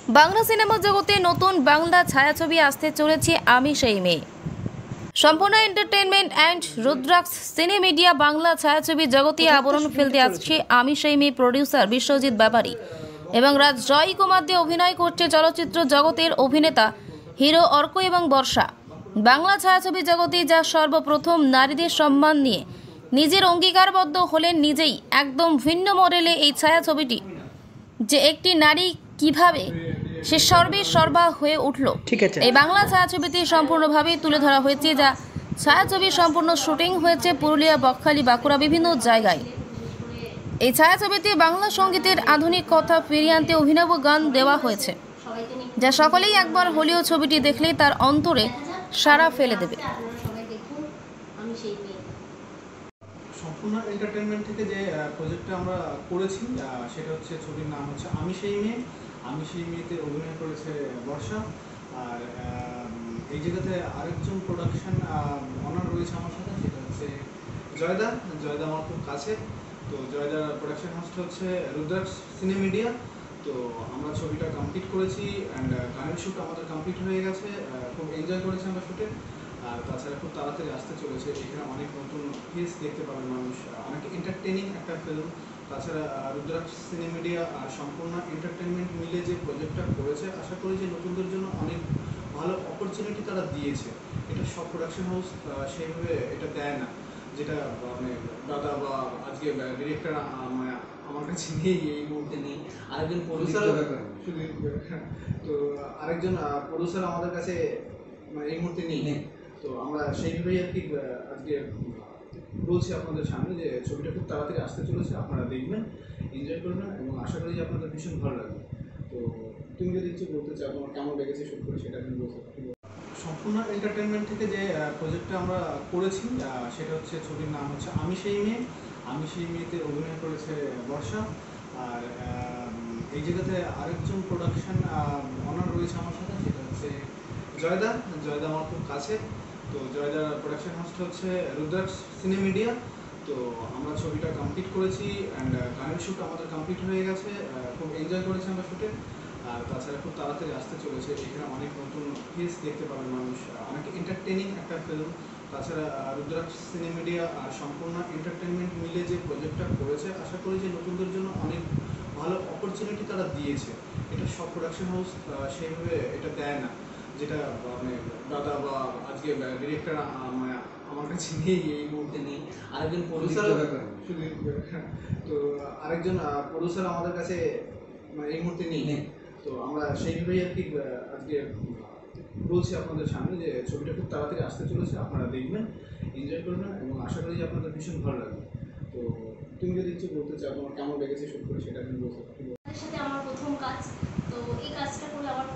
Bangla cinema জগতে নতুন বাংলা ছায়াছবি আসতে চলেছে আমি সেই মেয়ে। সম্পূর্ণ এন্টারটেইনমেন্ট অ্যান্ড রুদ্রাক্স সিনে মিডিয়া বাংলা ছায়াছবি জগতে আবরণ ফেলতে আসছে আমি সেই মেয়ে প্রডিউসার বিশ্বজিৎ ব্যাপারী এবং রাজ জয় কুমার দিয়ে অভিনয় করছে চলচ্চিত্র জগতের অভিনেতা হিরো অর্ক এবং বর্ষা। বাংলা ছায়াছবি জগতে যা সর্বপ্রথম নারীদের সম্মান নিয়ে নিজের অঙ্গীকারবদ্ধ হলেন নিজেই একদম ভিন্ন মডেলে এই ছায়াছবিটি, যে একটি নারী কিভাবে সে সর্বা হয়ে উঠল এই বাংলা ছায়াছবিতে সম্পূর্ণভাবে তুলে ধরা হয়েছে। যা ছায়াছবির সম্পূর্ণ শুটিং হয়েছে পুরুলিয়া, বকখালি, বাঁকুড়া বিভিন্ন জায়গায়। এই ছায়াছবিতে বাংলা সঙ্গীতের আধুনিক কথা ফিরিয়ে আনতে অভিনব গান দেওয়া হয়েছে, যা সকলেই একবার হলেও ছবিটি দেখলেই তার অন্তরে সাড়া ফেলে দেবে। সম্পূর্ণ এন্টারটেইনমেন্ট থেকে যে প্রজেক্টটা আমরা করেছি সেটা হচ্ছে, ছবির নাম হচ্ছে আমি সেই মেয়ে। আমি সেই মেয়েতে অভিনয় করেছে বর্ষা। আর এই জায়গাতে আরেকজন প্রোডাকশন অনার রয়েছে আমার সাথে, সেটা হচ্ছে জয়দা। জয়দা আমার খুব কাছে। তো জয়দার প্রোডাকশন হাউসটা হচ্ছে রুদ্রাক্স সিনে মিডিয়া। তো আমরা ছবিটা কমপ্লিট করেছি অ্যান্ড গানের শ্যুট আমাদের কমপ্লিট হয়ে গেছে। খুব এনজয় করেছি আমরা শ্যুটে। আর তাছাড়া খুব তাড়াতাড়ি আসতে চলেছে। এখানে অনেক নতুন ফেস দেখতে পাবেন মানুষ, অনেক এন্টারটেইনিং একটা ফিল্ম। তাছাড়া রুদ্রাক্ষ সিনে মিডিয়া আর সম্পূর্ণ এন্টারটেনমেন্ট মিলে যে প্রজেক্টটা করেছে, আশা করি যে নতুনদের জন্য অনেক ভালো অপরচুনিটি তারা দিয়েছে। এটা সব প্রোডাকশন হাউস সেইভাবে এটা দেয় না, যেটা মানে দাদা বা আজকে ডিরেক্টর মানে আমার কাছে নেই, এই মুহূর্তে নেই। আরেকজন প্রডিউসার, তো আরেকজন প্রডিউসার আমাদের কাছে এই মুহূর্তে নেই। তো আমরা সেইভাবেই আর কি আজকে বলছি আপনাদের সামনে যে ছবিটা খুব তাড়াতাড়ি আসতে চলেছে, আপনারা দেখবেন, এনজয় করবেন এবং আশা করি যে আপনাদের ভীষণ ভালো লাগবে। তো তুমি যদি কিছু বলতে চাও, তোমার কেমন লেগেছে শুট করে, সেটা আমি বলতে পারি। সম্পূর্ণ এন্টারটেনমেন্ট থেকে যে প্রজেক্টটা আমরা করেছি সেটা হচ্ছে, ছবির নাম হচ্ছে আমি সেই মেয়ে। আমি সেই মেয়েতে অভিনয় করেছে বর্ষা। আর এই জায়গাতে আরেকজন প্রোডাকশন অনার রয়েছে আমার সাথে, সেটা হচ্ছে জয়দা। জয়দা আমার খুব কাছে। তো জয়দার প্রোডাকশন হাউসটা হচ্ছে রুদ্রাক্ষ সিনে মিডিয়া। তো আমরা ছবিটা কমপ্লিট করেছি অ্যান্ড গানের শ্যুট আমাদের কমপ্লিট হয়ে গেছে। খুব এনজয় করেছি আমরা শ্যুটে। আর তাছাড়া খুব তাড়াতাড়ি আসতে চলেছে। এখানে অনেক নতুন ফেস দেখতে পাবেন মানুষ, অনেক এন্টারটেইনিং একটা ফিল্ম। তাছাড়া রুদ্রাক্ষ সিনে মিডিয়া আর সম্পূর্ণ এন্টারটেনমেন্ট মিলে যে প্রজেক্টটা করেছে, আশা করি যে নতুনদের জন্য অনেক ভালো অপরচুনিটি তারা দিয়েছে। এটা সব প্রোডাকশন হাউস সেইভাবে এটা দেয় না, যেটা মানে দাদা বা আজকে ডিরেক্টর মানে আমার কাছে নেই, এই মুহূর্তে নেই। আরেকজন প্রডিউসার, তো আরেকজন প্রডিউসার আমাদের কাছে এই মুহূর্তে নেই। তো আমরা সেইভাবেই আর কি আজকে বলছি আপনাদের সামনে যে ছবিটা খুব তাড়াতাড়ি আসতে চলেছে, আপনারা দেখবেন, এনজয় করবেন এবং আশা করি যে আপনাদের ভীষণ ভালো লাগবে। তো তুমি যদি কিছু বলতে চাও, তোমার কেমন লেগেছে শুট করে, সেটা আমি বলতে পারি। আমার প্রথম কাজ, তো এই কাজটা করে আমার